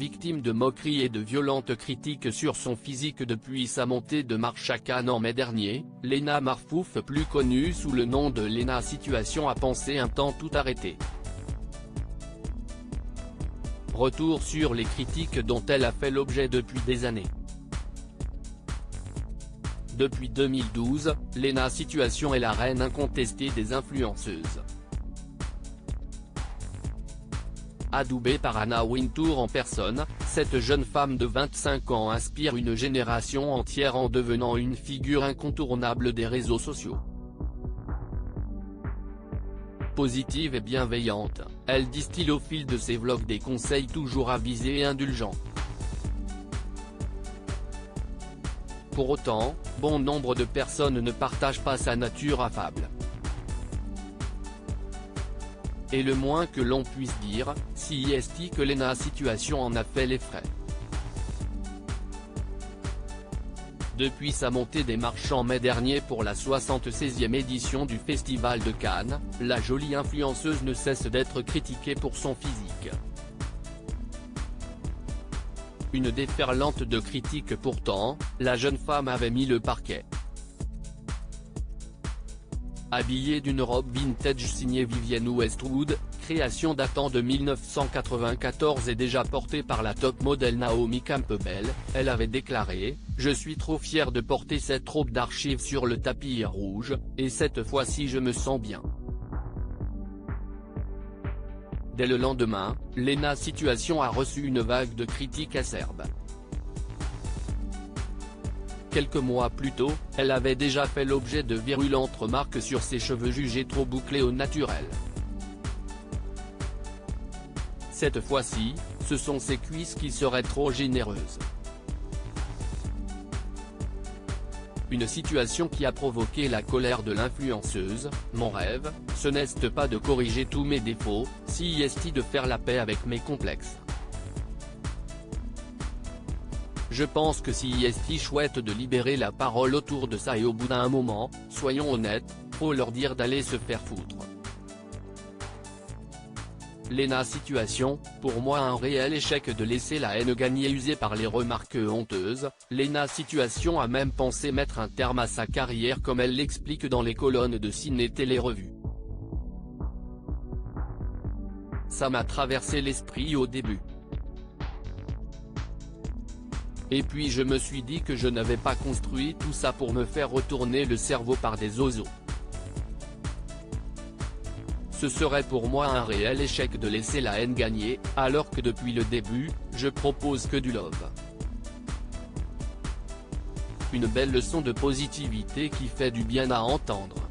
victime de moqueries et de violentes critiques sur son physique depuis sa montée de marche à Cannes en mai dernier, Lena Marfouf, plus connue sous le nom de Lena Situation, a pensé un temps tout arrêter. Retour sur les critiques dont elle a fait l'objet depuis des années. Depuis 2012, Lena Situation est la reine incontestée des influenceuses. Adoubée par Anna Wintour en personne, cette jeune femme de 25 ans inspire une génération entière en devenant une figure incontournable des réseaux sociaux. Positive et bienveillante, elle distille au fil de ses vlogs des conseils toujours avisés et indulgents. Pour autant, bon nombre de personnes ne partagent pas sa nature affable. Et le moins que l'on puisse dire, si est que Lena Situation en a fait les frais. Depuis sa montée des marches en mai dernier pour la 76e édition du Festival de Cannes, la jolie influenceuse ne cesse d'être critiquée pour son physique. Une déferlante de critiques pourtant, la jeune femme avait mis le parquet. Habillée d'une robe vintage signée Vivienne Westwood, création datant de 1994 et déjà portée par la top modèle Naomi Campbell, elle avait déclaré « Je suis trop fière de porter cette robe d'archives sur le tapis rouge, et cette fois-ci je me sens bien ». Dès le lendemain, Lena Situation a reçu une vague de critiques acerbes. Quelques mois plus tôt, elle avait déjà fait l'objet de virulentes remarques sur ses cheveux jugés trop bouclés au naturel. Cette fois-ci, ce sont ses cuisses qui seraient trop généreuses. Une situation qui a provoqué la colère de l'influenceuse. « Mon rêve, ce n'est pas de corriger tous mes défauts, si est de faire la paix avec mes complexes. Je pense que si est chouette de libérer la parole autour de ça et au bout d'un moment, soyons honnêtes, faut leur dire d'aller se faire foutre. » Lena Situation, pour moi un réel échec de laisser la haine gagner usée par les remarques honteuses. Lena Situation a même pensé mettre un terme à sa carrière comme elle l'explique dans les colonnes de ciné-télé-revue. Ça m'a traversé l'esprit au début. Et puis je me suis dit que je n'avais pas construit tout ça pour me faire retourner le cerveau par des oiseaux. Ce serait pour moi un réel échec de laisser la haine gagner, alors que depuis le début, je propose que du love. Une belle leçon de positivité qui fait du bien à entendre.